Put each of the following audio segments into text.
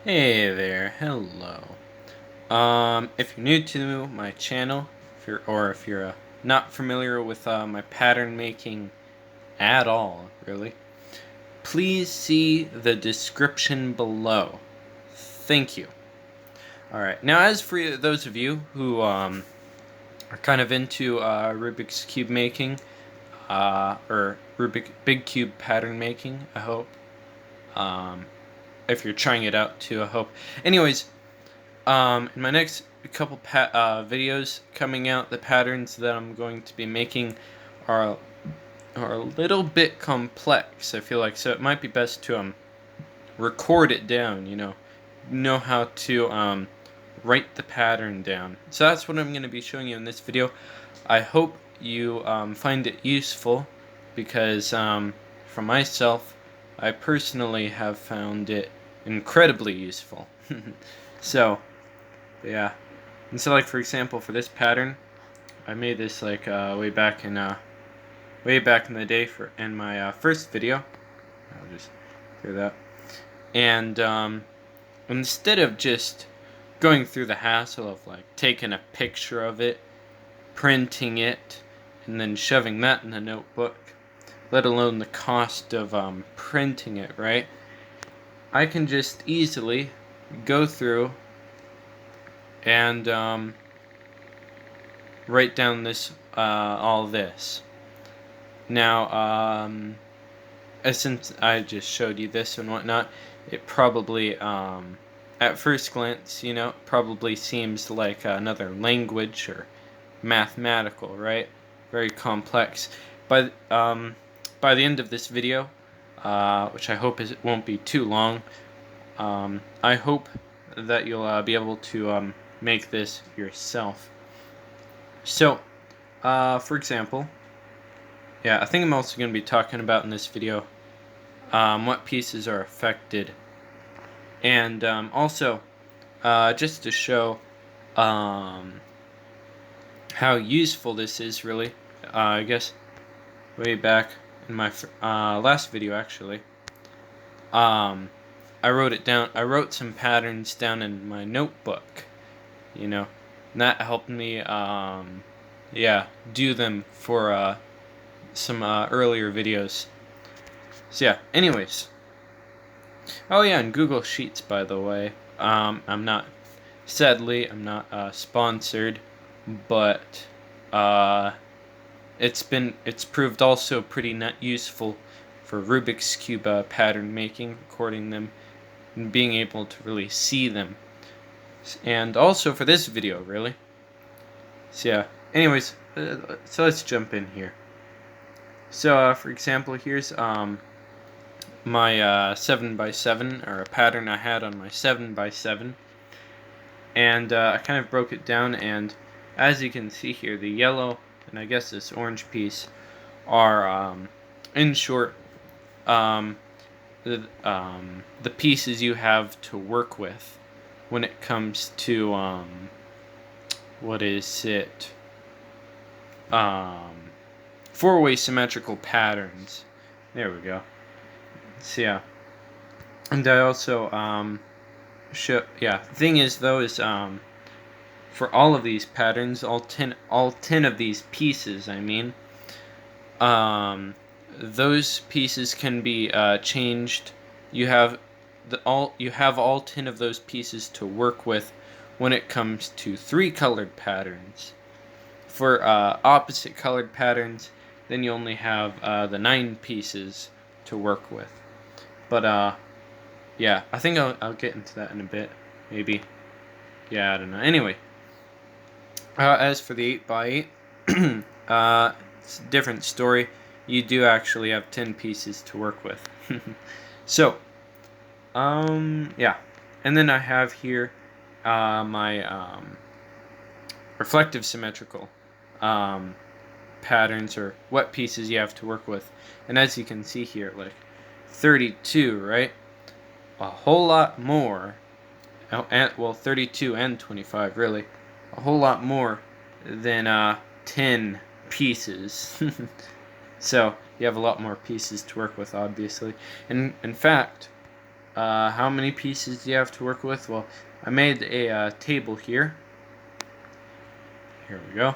Hey there, hello. If you're new to my channel, if you're not familiar with my pattern making at all, really, please see the description below. Thank you. All right. Now, as for those of you who are kind of into Rubik's cube making, or Rubik big cube pattern making, I hope. If you're trying it out too, I hope. Anyways. In my next couple videos coming out, the patterns that I'm going to be making are a little bit complex, I feel like, so it might be best to record it down, know how to write the pattern down. So that's what I'm going to be showing you in this video. I hope you find it useful, because for myself, I personally have found it incredibly useful. So yeah, and so, like, for example, for this pattern, I made this like way back in the day in my first video. I'll just clear that. And instead of just going through the hassle of like taking a picture of it, printing it, and then shoving that in the notebook, let alone the cost of printing it, right? I can just easily go through and write down all this. Now, since I just showed you this and whatnot, it probably, at first glance, probably seems like another language or mathematical, right? Very complex. By the end of this video, which I hope won't be too long, I hope that you'll be able to make this yourself. So, for example, I think I'm also going to be talking about in this video what pieces are affected, and also just to show how useful this is, really. I guess way back in my last video, actually, I wrote it down. I wrote some patterns down in my notebook, and that helped me do them for some earlier videos. So yeah, anyways. Oh yeah, and Google Sheets, by the way. Sadly, I'm not sponsored, but it's proved also pretty useful for Rubik's Cube pattern making, recording them, and being able to really see them. And also for this video, really. So yeah, anyways, so let's jump in here. So for example, here's my 7x7, or a pattern I had on my 7x7, and I kind of broke it down, and as you can see here, the yellow and I guess this orange piece are in short the pieces you have to work with when it comes to what is it? Four-way symmetrical patterns. There we go. So yeah, and I also show. Yeah, the thing is though is for all of these patterns, all 10 of these pieces, I mean, those pieces can be changed. You have all 10 of those pieces to work with when it comes to 3 colored patterns. For opposite colored patterns, then you only have the 9 pieces to work with. But yeah, I think I'll get into that in a bit, maybe. Yeah, I don't know. Anyway, as for the 8x8, it's a different story. You do actually have 10 pieces to work with. So, yeah. And then I have here my reflective symmetrical patterns, or what pieces you have to work with. And as you can see here, like 32, right? A whole lot more. Well, 32 and 25, really. A whole lot more than 10 pieces. So you have a lot more pieces to work with, obviously. And in fact, how many pieces do you have to work with? Well, I made a table here. Here we go.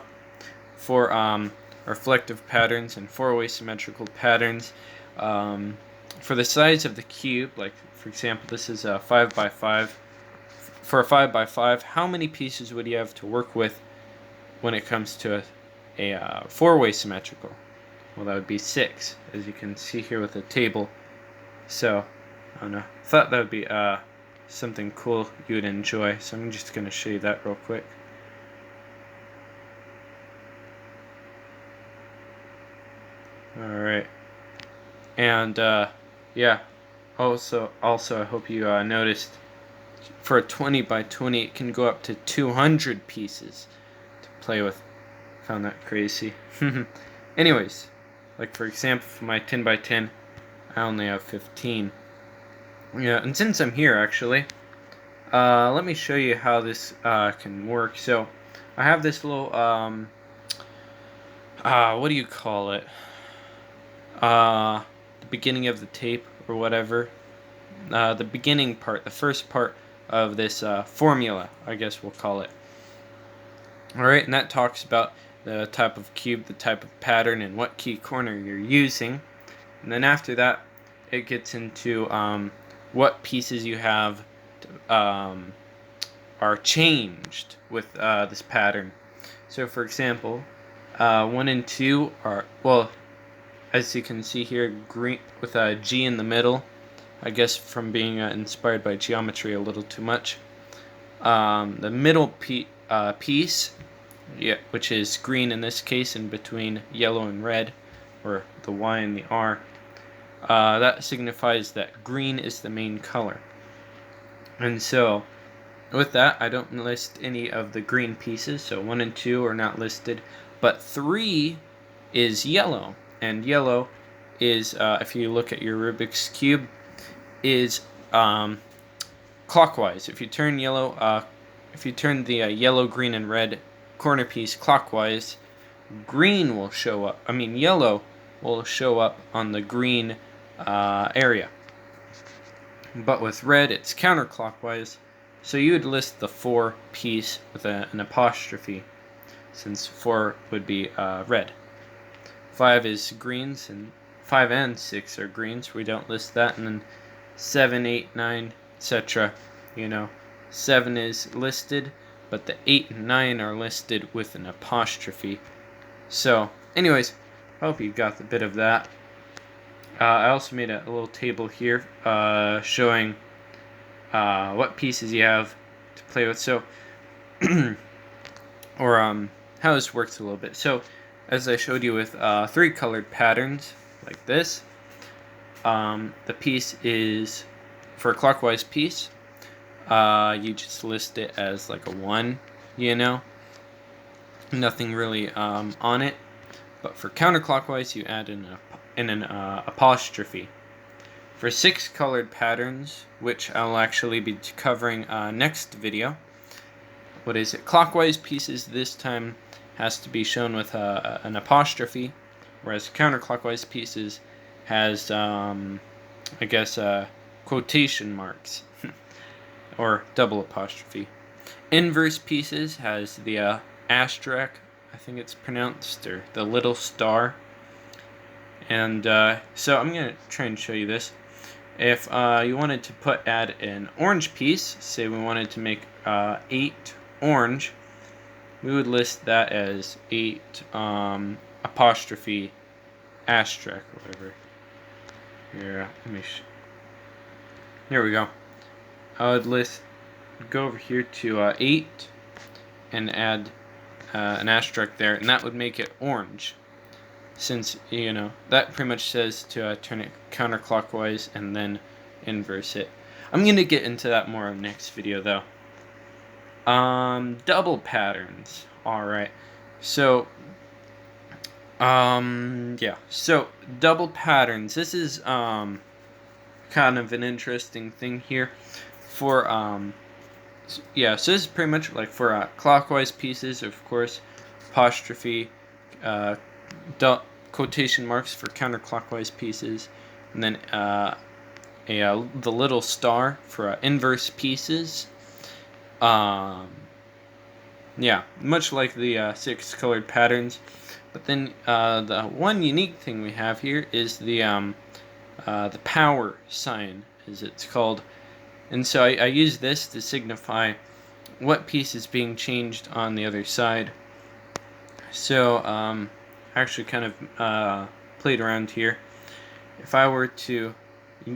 For reflective patterns and four-way symmetrical patterns. For the size of the cube, like for example, this is a 5 by 5. For a 5 by 5, how many pieces would you have to work with when it comes to a four-way symmetrical? Well, that would be 6, as you can see here with the table. So, I don't know. I thought that would be something cool you would enjoy. So I'm just going to show you that real quick. Alright. And, yeah. Also, I hope you noticed, for a 20 by 20, it can go up to 200 pieces to play with. Found that crazy. Anyways, like for example, for my 10 by 10, I only have 15. Yeah, and since I'm here, actually, let me show you how this can work. So, I have this little, what do you call it? The beginning of the tape, or whatever. The beginning part, the first part of this formula, I guess we'll call it. Alright, and that talks about the type of cube, the type of pattern, and what key corner you're using. And then after that, it gets into what pieces you have are changed with this pattern. So for example, 1 and 2 are, well, as you can see here, green with a G in the middle. I guess from being inspired by geometry a little too much. The middle piece, yeah, which is green in this case, in between yellow and red, or the Y and the R, that signifies that green is the main color. And so, with that, I don't list any of the green pieces, so 1 and 2 are not listed, but 3 is yellow, and yellow is, if you look at your Rubik's Cube, is clockwise. If you turn the yellow, green, and red corner piece clockwise, green will show up. Yellow will show up on the green area. But with red, it's counterclockwise. So you would list the 4 piece with an apostrophe, since 4 would be red. 5 is greens, and 5 and 6 are greens. We don't list that. And then 7, 8, 9, etc. 7 is listed, but the 8 and 9 are listed with an apostrophe. So, anyways, I hope you got the bit of that. I also made a little table here showing what pieces you have to play with. So, or how this works a little bit. So, as I showed you with 3 colored patterns like this, the piece is, for a clockwise piece, you just list it as like a 1, nothing really on it. But for counterclockwise, you add an apostrophe. For 6 colored patterns, which I'll actually be covering next video, clockwise pieces this time has to be shown with an apostrophe, whereas counterclockwise pieces has, quotation marks, or double apostrophe. Inverse pieces has the asterisk, I think it's pronounced, or the little star. And so I'm going to try and show you this. If you wanted to add an orange piece, say we wanted to make 8 orange, we would list that as 8 apostrophe asterisk, or whatever. Here, here we go. I would go over here to 8 and add an asterisk there, and that would make it orange. Since, that pretty much says to turn it counterclockwise and then inverse it. I'm going to get into that more in the next video, though. Double patterns. Alright. So, yeah. So, double patterns. This is, kind of an interesting thing here. For, yeah, so this is pretty much like for clockwise pieces, of course, apostrophe, quotation marks for counterclockwise pieces, and then the little star for inverse pieces. Yeah, much like the 6 colored patterns. But then the one unique thing we have here is the power sign, as it's called. And so I use this to signify what piece is being changed on the other side. So I actually kind of played around here. If I were to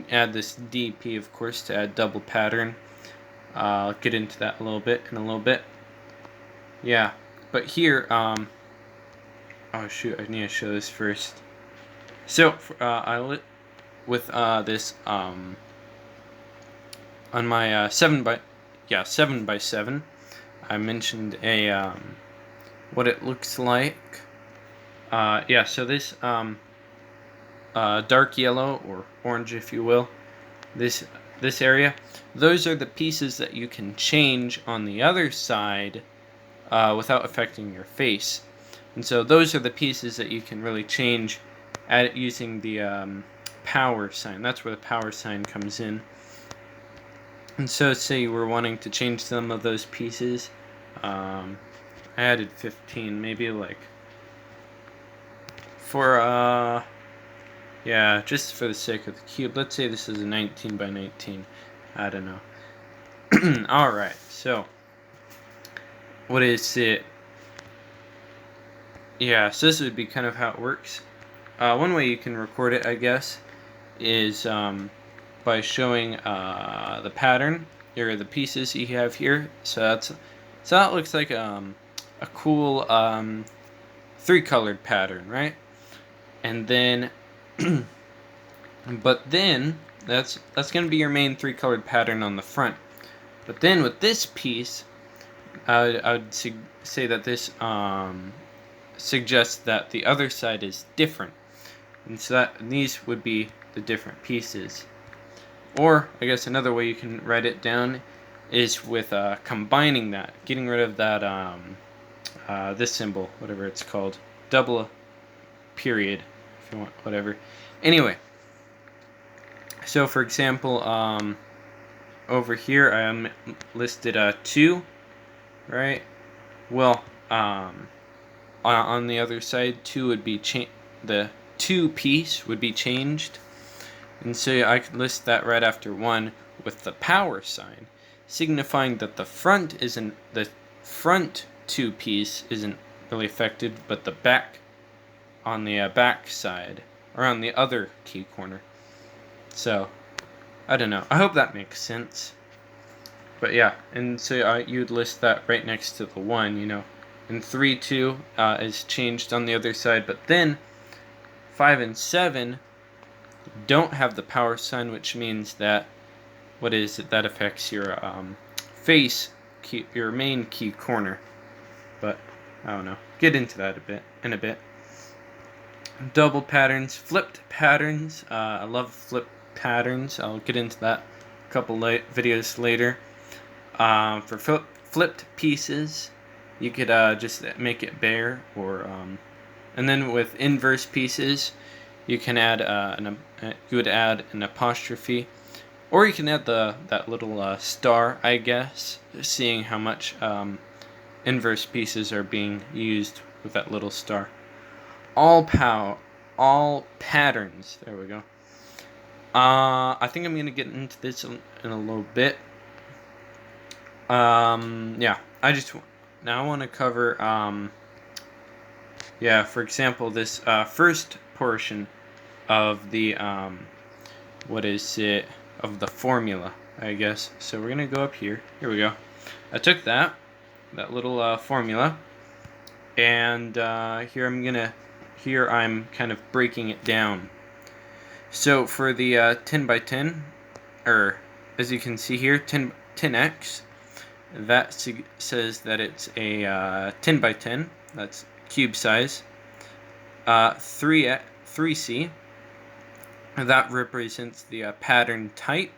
add this DP, of course, to add double pattern, I'll get into that a little bit in a little bit. Yeah, but here, oh shoot, I need to show this first. So with this on my 7 by 7, I mentioned a what it looks like. Yeah, so this dark yellow or orange, if you will, this area, those are the pieces that you can change on the other side without affecting your face. And so those are the pieces that you can really change at using the power sign. That's where the power sign comes in. And so say you were wanting to change some of those pieces. I added 15, maybe like for yeah, just for the sake of the cube. Let's say this is a 19 by 19. I don't know. Alright, so what is it? Yeah, so this would be kind of how it works. One way you can record it, I guess, is by showing the pattern or the pieces you have here. So that looks like a cool 3-colored pattern, right? And then, but then that's going to be your main 3-colored pattern on the front. But then with this piece, I would say that this suggests that the other side is different, and so these would be the different pieces. Or I guess another way you can write it down is with combining that, getting rid of that this symbol, whatever it's called, double period, if you want, whatever. Anyway, so for example, over here I listed 2, right? Well, on the other side, 2 would be the 2 piece would be changed, and so I could list that right after 1 with the power sign, signifying that the front 2 piece isn't really affected, but the back on the back side or on the other key corner. So I don't know. I hope that makes sense. But yeah, and so you'd list that right next to the 1, you know. And 3, 2 is changed on the other side, but then 5 and 7 don't have the power sign, which means that that affects your face, your main key corner. But I don't know. Get into that in a bit. Double patterns, flipped patterns. I love flipped patterns. I'll get into that a couple videos later. For flipped pieces, you could just make it bare, or and then with inverse pieces, you can add you would add an apostrophe, or you can add that little star, I guess, seeing how much inverse pieces are being used with that little star. All patterns. There we go. I think I'm gonna get into this in a little bit. Yeah, now I want to cover, yeah, for example, this first portion of the, of the formula, I guess. So we're going to go up here. Here we go. I took that little formula, and here I'm kind of breaking it down. So for the 10 by 10, or as you can see here, 10x, that says that it's a 10 by 10, that's cube size. 3C, that represents the pattern type.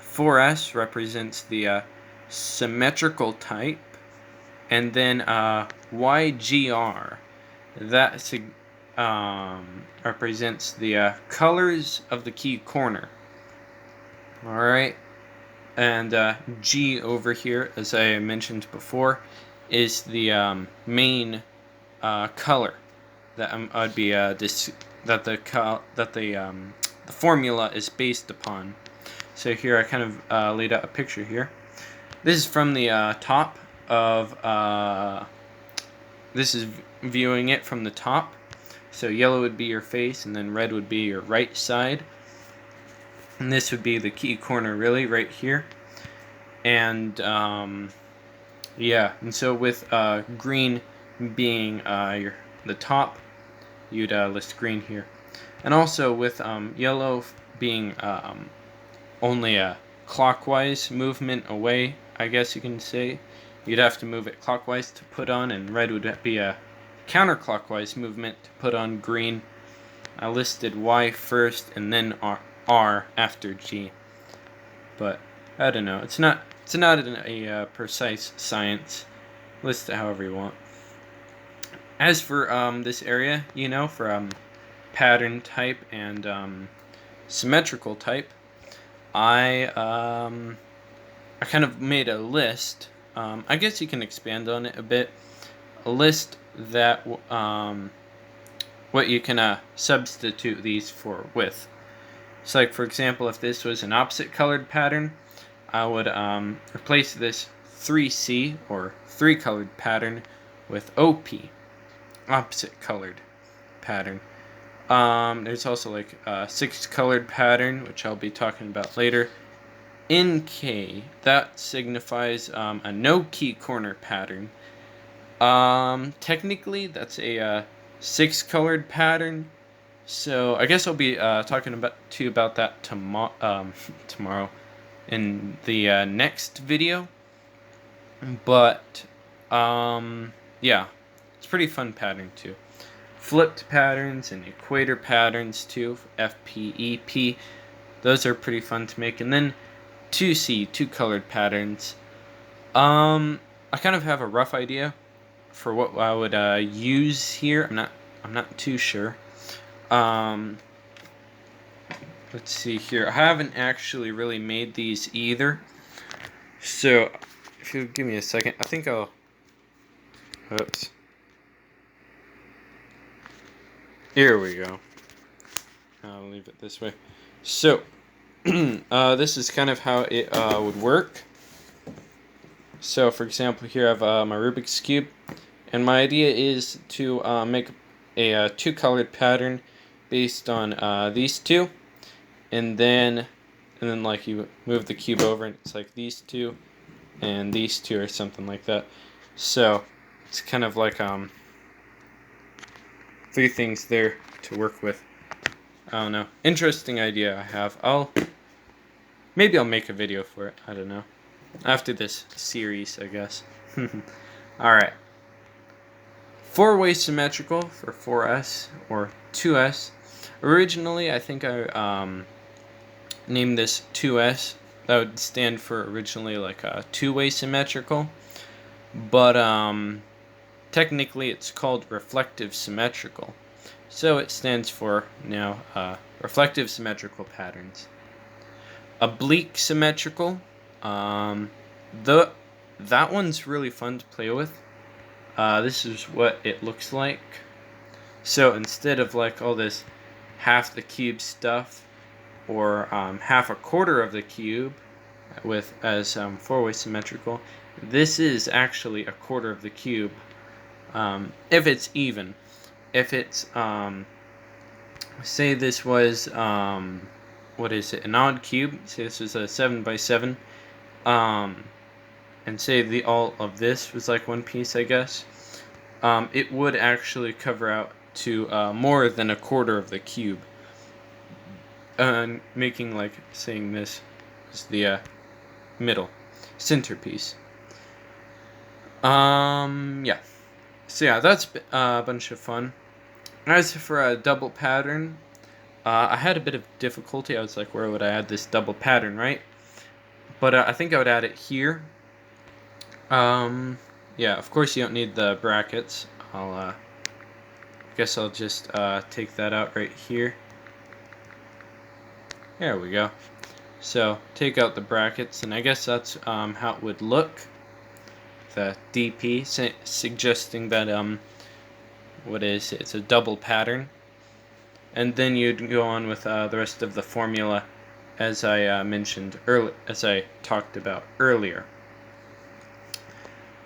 4S represents the symmetrical type. And then YGR, that represents the colors of the key corner. Alright, and G over here, as I mentioned before, is the main color that I'd be that the formula is based upon. So here I kind of laid out a picture here. This is from the top of this is viewing it from the top. So yellow would be your face, and then red would be your right side. And this would be the key corner, really, right here. And yeah, and so with green being the top, you'd list green here. And also with yellow being only a clockwise movement away, I guess you can say. You'd have to move it clockwise to put on, and red would be a counterclockwise movement to put on green. I listed Y first and then R after G. But I don't know. It's not a precise science. List it however you want. As for this area, for pattern type and symmetrical type, I kind of made a list. I guess you can expand on it a bit. A list that what you can substitute these for with. So, like for example, if this was an opposite colored pattern, I would replace this 3C or 3-colored pattern with OP, opposite colored pattern. There's also like a 6-colored pattern, which I'll be talking about later. NK, that signifies a no key corner pattern. Technically, that's a 6-colored pattern. So I guess I'll be talking to you about that tomorrow in the next video. But yeah, it's a pretty fun pattern too. Flipped patterns and equator patterns too, FP, EP. Those are pretty fun to make. And then 2C, 2-colored patterns. I kind of have a rough idea for what I would use here. I'm not too sure. Let's see here. I haven't actually really made these either. So, if you give me a second, I think I'll... Oops. Here we go. I'll leave it this way. So, this is kind of how it would work. So, for example, here I have my Rubik's Cube. And my idea is to make a 2-colored pattern based on these two. And then like you move the cube over and it's like these two and these two or something like that. So it's kind of like 3 things there to work with. I don't know. Interesting idea I have. Maybe I'll make a video for it. I don't know. After this series, I guess. Alright. 4-way symmetrical for 4S or 2S. Originally, I think I named this 2S. That would stand for originally like a 2-way symmetrical. But technically it's called reflective symmetrical. So it stands for now reflective symmetrical patterns. Oblique symmetrical. That one's really fun to play with. This is what it looks like. So instead of like all this half the cube stuff, or half a quarter of the cube with as 4-way symmetrical, this is actually a quarter of the cube. If it's even. If it's say this was what is it, an odd cube, say this was a 7x7, and say all of this was like one piece, I guess, it would actually cover out to more than a quarter of the cube, making like saying this is the middle centerpiece. Yeah. So yeah, that's a bunch of fun. As for a double pattern, I had a bit of difficulty. I was like, where would I add this double pattern, right? But I think I would add it here. Yeah, of course you don't need the brackets. Guess I'll just take that out right here. There we go. So take out the brackets, and I guess that's how it would look. The DP suggesting that it's a double pattern, and then you'd go on with the rest of the formula, as I mentioned earlier, as I talked about earlier.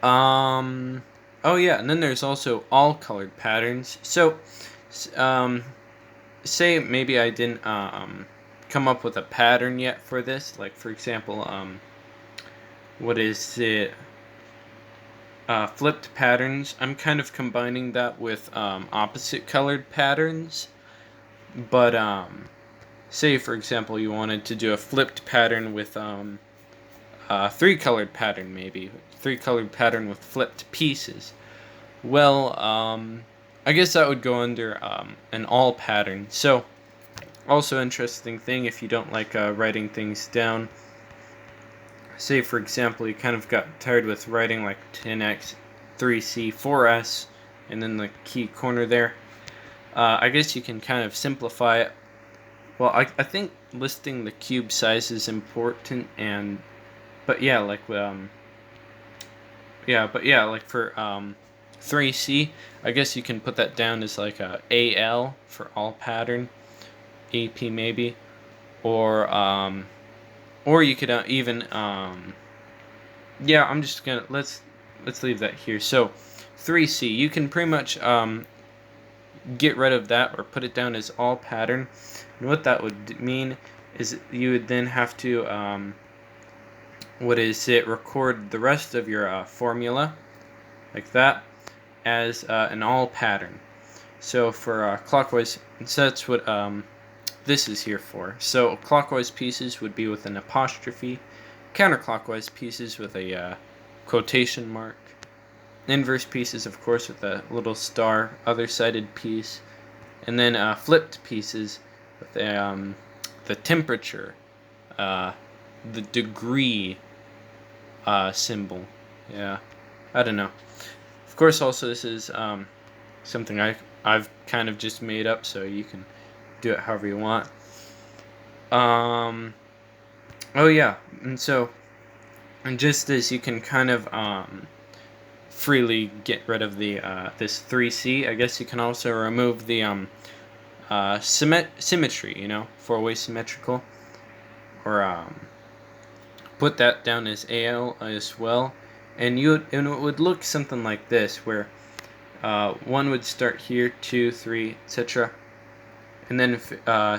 Oh yeah, and then there's also all colored patterns. So, say maybe I didn't come up with a pattern yet for this. Like for example, flipped patterns. I'm kind of combining that with opposite colored patterns. But say for example you wanted to do a flipped pattern with three colored pattern, maybe three colored pattern with flipped pieces. Well, I guess that would go under an all pattern. So also interesting thing, if you don't like writing things down, say for example you kind of got tired with writing like 10x, 3c, 4s, and then the key corner there, I guess you can kind of simplify it. Well, I think listing the cube size is important, but yeah, like for 3c, I guess you can put that down as like a AL for all pattern, AP maybe, or you could even I'm just gonna let's leave that here. So 3c, you can pretty much get rid of that or put it down as all pattern, and what that would mean is you would then have to record the rest of your formula like that as an all pattern. So for clockwise, so that's what this is here for. So clockwise pieces would be with an apostrophe, counterclockwise pieces with a quotation mark, inverse pieces of course with a little star, other sided piece, and then flipped pieces with the temperature, the degree symbol. Yeah, I don't know. Of course, also this is something I've kind of just made up, so you can do it however you want. Oh yeah, and just as you can kind of freely get rid of the this 3c, I guess you can also remove the symmetry, four-way symmetrical, or put that down as AL as well, and it would look something like this, where one would start here, 2, 3, etc., and then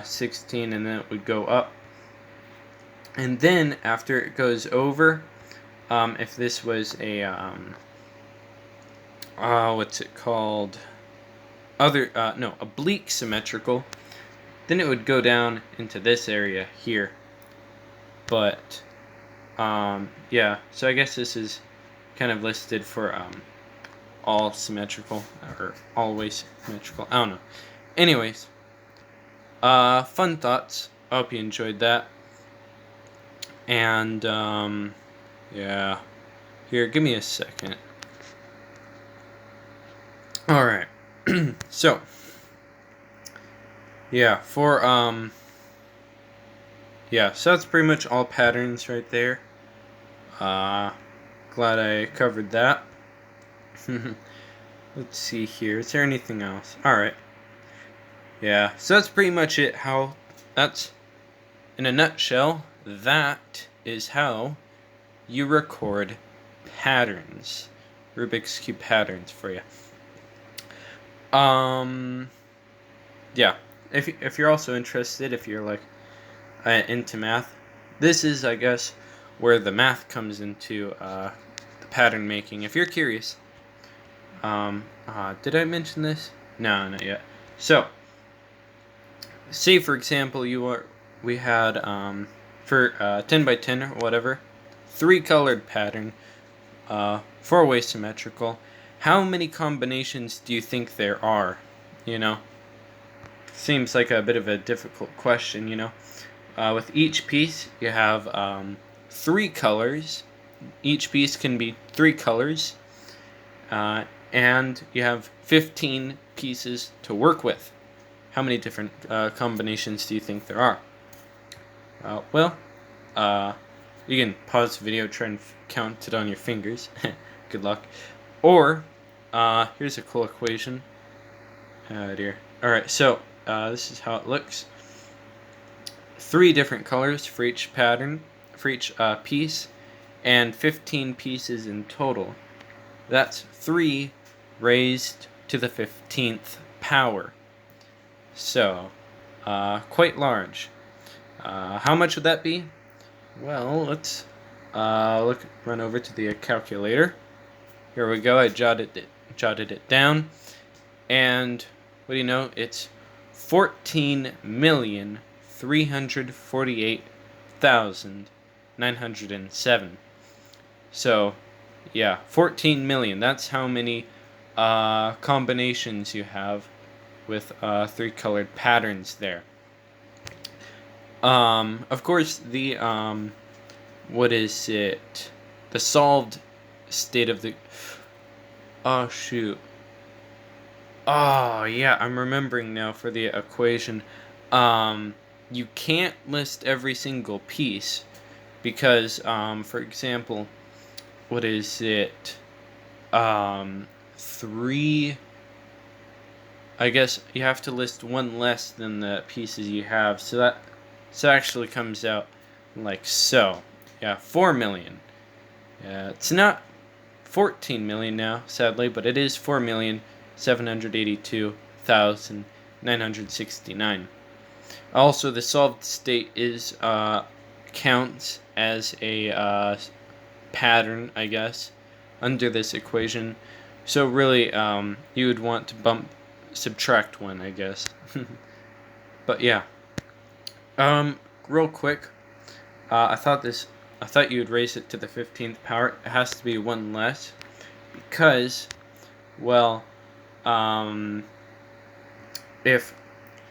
16, and then it would go up, and then after it goes over, if this was a what's it called? Oblique symmetrical, then it would go down into this area here. But yeah, so I guess this is kind of listed for all symmetrical, or always symmetrical. I don't know. Anyways, fun thoughts. I hope you enjoyed that. And yeah, here, give me a second. All right. So yeah, so that's pretty much all patterns right there. Glad I covered that. Let's see here. Is there anything else? All right. Yeah, so that's pretty much it. That's, in a nutshell, that is how you record patterns. Rubik's Cube patterns for you. Yeah. If you're also interested, if you're like into math, this is, I guess, where the math comes into the pattern making. If you're curious, did I mention this? No, not yet. So, say for example, we had for 10 by 10 or whatever, 3-colored pattern, 4-way symmetrical. How many combinations do you think there are? Seems like a bit of a difficult question, with each piece you have 3 colors. Each piece can be 3 colors, and you have 15 pieces to work with. How many different combinations do you think there are? Well, you can pause the video, try and count it on your fingers. Good luck. Or, here's a cool equation. Oh dear. Alright, so, this is how it looks. 3 different colors for each pattern, for each piece, and 15 pieces in total. That's 3 raised to the 15th power. So, quite large. How much would that be? Well, let's run over to the calculator. Here we go. I jotted it down, and what do you know? It's 14,348,907. So, yeah, 14 million. That's how many combinations you have with 3 colored patterns there. Of course, the what is it? The solved state of the. Oh shoot. Oh yeah, I'm remembering now for the equation. You can't list every single piece because, for example, what is it? 3. I guess you have to list 1 less than the pieces you have, so that actually comes out like so. Yeah, 4 million. Yeah, it's not 14 million now, sadly, but it is 4,782,969. Also, the solved state is counts as a pattern, I guess, under this equation. So really, you would want to subtract 1, I guess. But yeah. Real quick, I thought you would raise it to the 15th power. It has to be 1 less because, well, if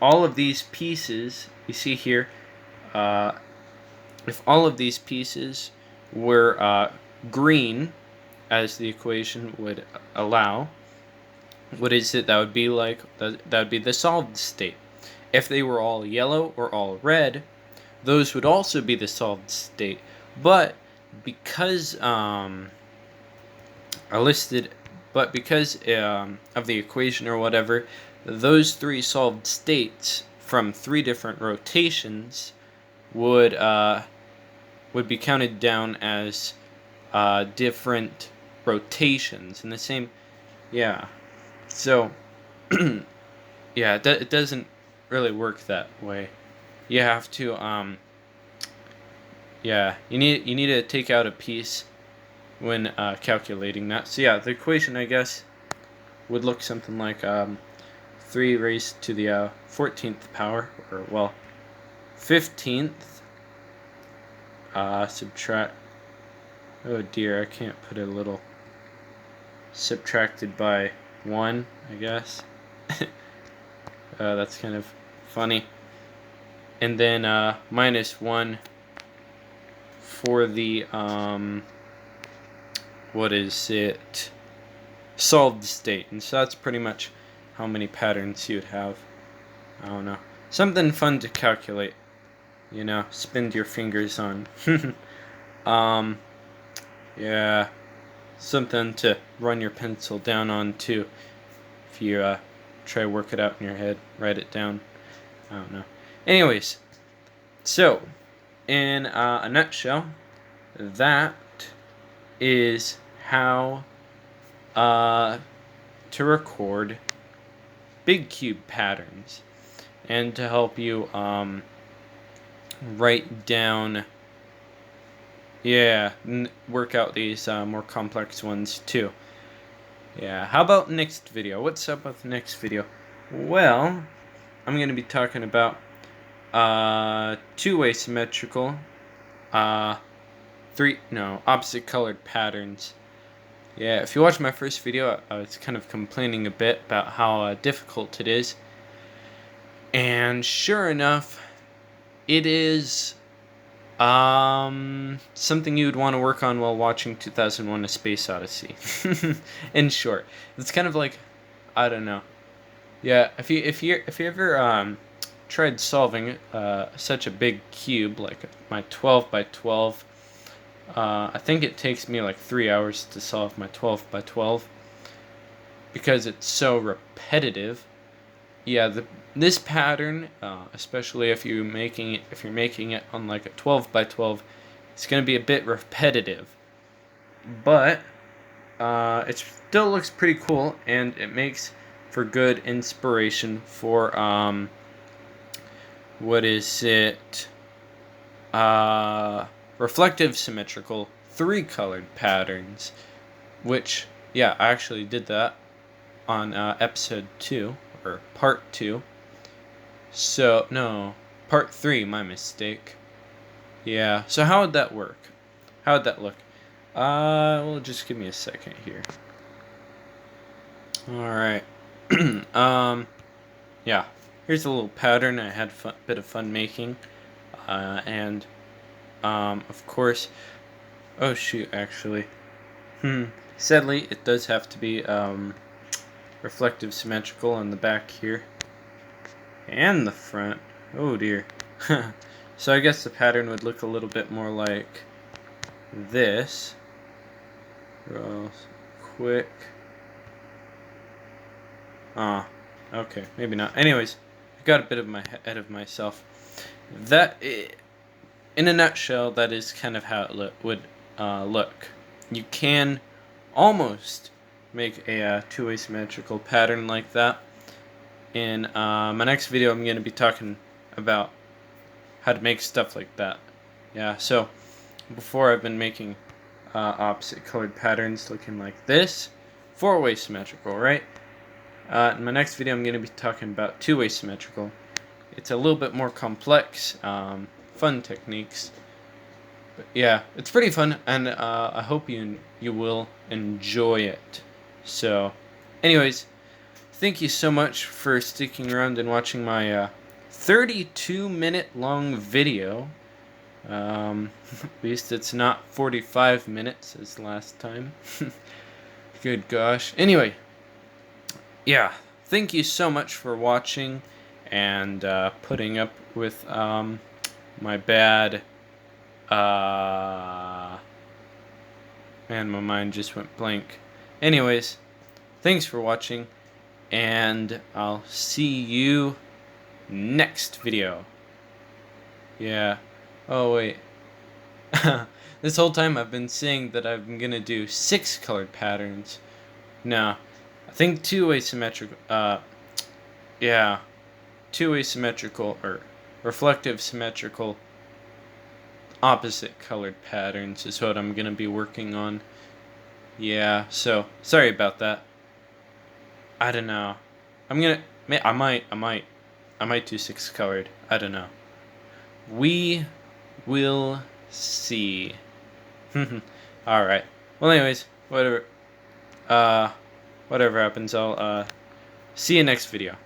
all of these pieces you see here, if all of these pieces were green, as the equation would allow, what is it that would be like? That would be the solved state. If they were all yellow or all red, those would also be the solved state. But because of the equation or whatever, those 3 solved states from 3 different rotations would be counted down as different rotations in the same. Yeah. So yeah, it doesn't really work that way. You have to yeah, you need to take out a piece when calculating that. So yeah, the equation, I guess, would look something like 3 raised to the 14th power, or well, 15th, subtract, oh dear, I can't put a little, subtracted by 1, I guess. That's kind of funny. And then minus 1 for the what is it? Solved state. And so that's pretty much how many patterns you would have. I don't know. Something fun to calculate. You know, spin your fingers on. Yeah. Something to run your pencil down on too. If you try to work it out in your head, write it down. I don't know. Anyways, so in a nutshell, that is how to record big cube patterns, and to help you write down, work out these more complex ones too. Yeah, how about next video? What's up with the next video? Well, I'm going to be talking about two-way symmetrical, opposite colored patterns. Yeah, if you watched my first video, I was kind of complaining a bit about how difficult it is. And sure enough, it is something you would want to work on while watching 2001: A Space Odyssey. In short, it's kind of like, I don't know. Yeah, if you ever tried solving such a big cube, like my 12 by 12. I think it takes me like 3 hours to solve my 12 by 12 because it's so repetitive. Yeah, this pattern, especially if you're making it on like a 12 by 12, it's gonna be a bit repetitive, but it still looks pretty cool, and it makes for good inspiration for what is it? Reflective symmetrical 3-colored patterns, which, yeah, I actually did that on episode 2, or part 2. So, no, part 3, my mistake. Yeah, so how would that work? How would that look? Well, just give me a second here. Alright. Yeah, here's a little pattern I had a bit of fun making. And, of course, oh shoot, actually. Sadly, it does have to be, reflective symmetrical on the back here. And the front. Oh dear. So I guess the pattern would look a little bit more like this. Real quick. Okay, maybe not. Anyways, I got a bit of my head of myself. That, in a nutshell, that is kind of how it would look. You can almost make a two-way symmetrical pattern like that. In my next video, I'm going to be talking about how to make stuff like that. Yeah, so before I've been making opposite colored patterns looking like this, 4-way symmetrical, right? In my next video, I'm going to be talking about 2-way symmetrical. It's a little bit more complex, fun techniques. But yeah, it's pretty fun, and I hope you will enjoy it. So, anyways, thank you so much for sticking around and watching my 32-minute long video. At least it's not 45 minutes as last time. Good gosh. Anyway, yeah, thank you so much for watching and putting up with my bad. Man, my mind just went blank. Anyways, thanks for watching, and I'll see you next video. Yeah. Oh, wait. This whole time I've been saying that I'm gonna do 6 colored patterns. No. I think 2-way symmetrical, yeah. 2-way symmetrical, or reflective symmetrical, opposite colored patterns is what I'm gonna be working on. Yeah, so, sorry about that. I don't know. I might do 6 colored. I don't know. We will see. Alright. Well, anyways, whatever happens, I'll see you next video.